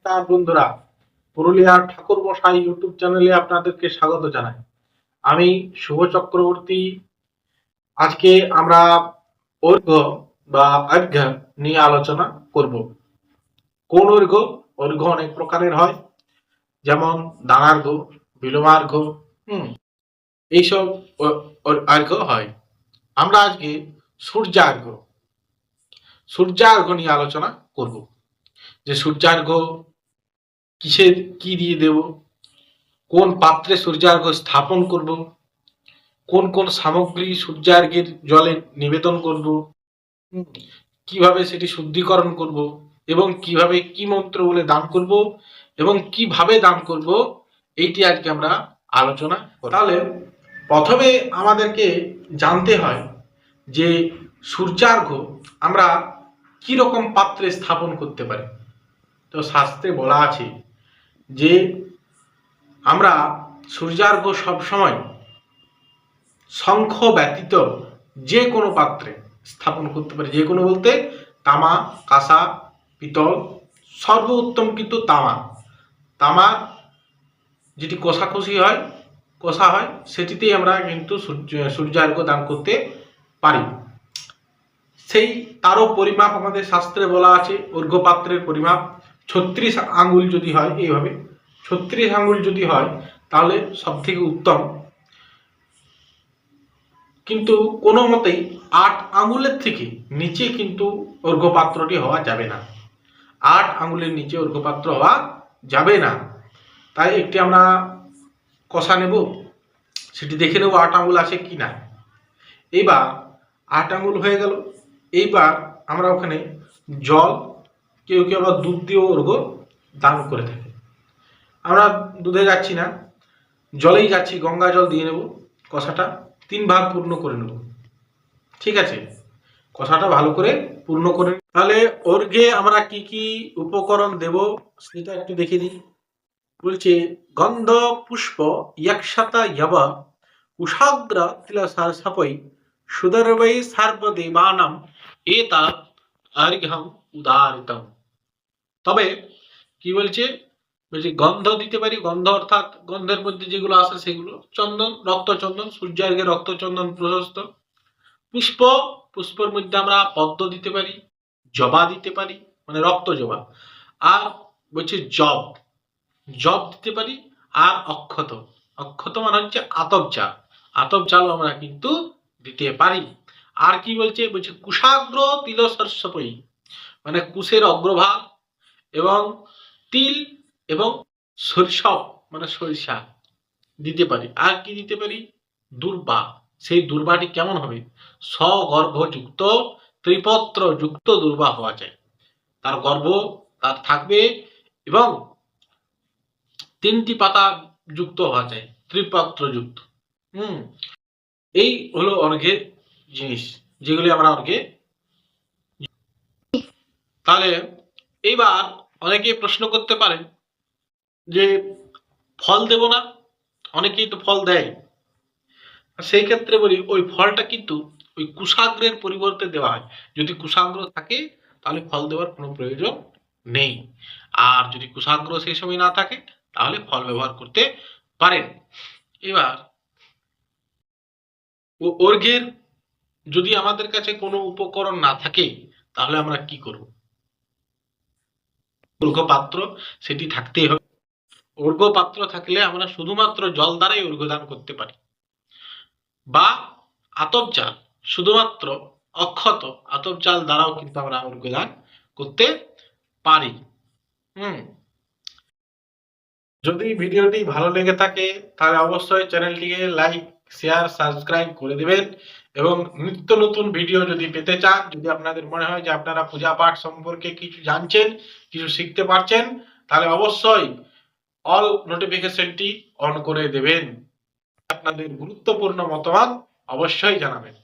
নমস্কার বন্ধুরা, পুরুলিয়ার ঠাকুর মশাই ইউটিউব চ্যানেলে আপনাদেরকে স্বাগত জানাই। আমি শুভ চক্রবর্তী। আজকে আমরা অর্ঘ্য বা অর্ঘ্য নিয়ে আলোচনা করব। কোন অর্ঘ্য? অর্ঘ্য অনেক প্রকারের হয়, যেমন দানার্ঘ্য, বিলোমার্ঘ্য, এইসব অর্ঘ্য হয়। আমরা আজকে সূর্যার্ঘ্য নিয়ে আলোচনা করব, যে সূর্যার্ঘ্য কিসের কি দিয়ে দেব, কোন পাত্রে সূর্যার্ঘ্য স্থাপন করব, কোন কোন সামগ্রী সূর্যার্ঘ্যের জলে নিবেদন করব, কিভাবে সেটি শুদ্ধিকরণ করব, এবং কিভাবে কি মন্ত্র বলে দান করব এবং কিভাবে দান করব, এইটি আজকে আমরা আলোচনা করব। তাহলে প্রথমে আমাদেরকে জানতে হয় যে সূর্যার্ঘ্য আমরা কি রকম পাত্রে স্থাপন করতে পারি। তো শাস্ত্রে বলা আছে যে আমরা সূর্যার্ঘ্য সবসময় শঙ্খ ব্যতীত যে কোনো পাত্রে স্থাপন করতে পারি। যে কোনো বলতে তামা, কাঁসা, পিতল, সর্বোত্তম কিন্তু তামার যেটি কষা হয় সেটিতেই আমরা কিন্তু সূর্যার্ঘ্য দান করতে পারি। সেই তারও পরিমাপ আমাদের শাস্ত্রে বলা আছে। অর্ঘ্য পাত্রের পরিমাপ 36 আঙ্গুল যদি হয়, এইভাবে 36 আঙ্গুল যদি হয় তাহলে সব থেকে উত্তম। কিন্তু কোনো মতেই 8 আঙ্গুলের থেকে নিচে কিন্তু অর্ঘ্যপাত্রটি হওয়া যাবে না। 8 আঙ্গুলের নিচে অর্ঘ্যপাত্র হওয়া যাবে না। তাই একটি আমরা কষা নেব, সেটি দেখে নেব 8 আঙ্গুল আছে কি না। এইবার 8 আঙ্গুল হয়ে গেল। এইবার আমরা ওখানে জল, কেউ কেউ আবার দুধ দিয়েও অর্ঘ্য দান করে থাকে। আমরা দুধে যাচ্ছি না, জলেই যাচ্ছি, গঙ্গা জল দিয়ে নেব। কষাটা 3 ভাগ পূর্ণ করে নেব। ঠিক আছে, কষাটা ভালো করে পূর্ণ করে। তাহলে অর্ঘ্যে আমরা কি কি উপকরণ দেব সেটা একটু দেখে দিই। বলছে গন্ধ পুষ্প ইয়াক্ষতা যব কুশাগ্র তিলসার সাপৈ সুদর্বৈ সর্বদেবানাম এতৎ অর্ঘ্যম উদারিতম। তবে কি বলছে, গন্ধ দিতে পারি। গন্ধ অর্থাৎ গন্ধের মধ্যে যেগুলো আছে সেগুলো চন্দন, রক্তচন্দন, সূর্যার্ঘ্যে রক্তচন্দন প্রশস্ত। পুষ্পর মধ্যে আমরা পদ্ম দিতে পারি, জবা দিতে পারি, মানে রক্ত জবা। আর বলছে জব দিতে পারি। আর অক্ষত মানে হচ্ছে আতপ চালও আমরা কিন্তু দিতে পারি। আর কি বলছে কুশাগ্র তিল শস্যপৈ, মানে কুশের অগ্রভাগ এবং তিল এবং সরিষা মানে সরিষা দিতে পারি। আর কি দিতে পারি, দুর্বা। সেই দুর্বাটি কেমন হবে, স্বগর্ভযুক্ত ত্রিপত্র যুক্ত দুর্বা হওয়া যায়। তার গর্ভ তার থাকবে এবং 3টি পাতা যুক্ত হওয়া যায়, ত্রিপত্র যুক্ত। এই হলো অর্ঘ্যের জিনিস, যেগুলি আমরা অর্ঘ্যে। তাহলে এইবার অনেকে প্রশ্ন করতে পারেন যে ফল দেব না, অনেকেই তো ফল দেয়। সেই ক্ষেত্রে বলি ওই ফলটা কিন্তু ওই কুশাগ্রের পরিবর্তে দেওয়া হয়। যদি কুশাগ্র থাকে তাহলে ফল দেওয়ার কোনো প্রয়োজন নেই। আর যদি কুশাগ্র সেই সময় না থাকে তাহলে ফল ব্যবহার করতে পারেন। এবার অর্ঘ্যের যদি আমাদের কাছে কোনো উপকরণ না থাকে তাহলে আমরা কি করব? অর্ঘ্য পাত্র সেটি থাকতেই হবে। অর্ঘ্য পাত্র থাকলে আমরা শুধুমাত্র জল দ্বারাই অর্ঘ্য দান করতে পারি, বা আতপ চাল, শুধুমাত্র অক্ষত আতপ চাল দ্বারাও কিন্তু আমরা অর্ঘ্য দান করতে পারি। যদি ভিডিওটি ভালো লেগে থাকে তাহলে অবশ্যই চ্যানেলটিকে লাইক, শেয়ার, সাবস্ক্রাইব করে দেবেন। এবং নিত্য নতুন ভিডিও যদি পেতে চান, যদি আপনাদের মনে হয় যে আপনারা পূজা পাঠ সম্পর্কে কিছু জানছেন, কিছু শিখতে পারছেন, তাহলে অবশ্যই অল নোটিফিকেশনটি অন করে দেবেন। আপনাদের গুরুত্বপূর্ণ মতামত অবশ্যই জানাবেন।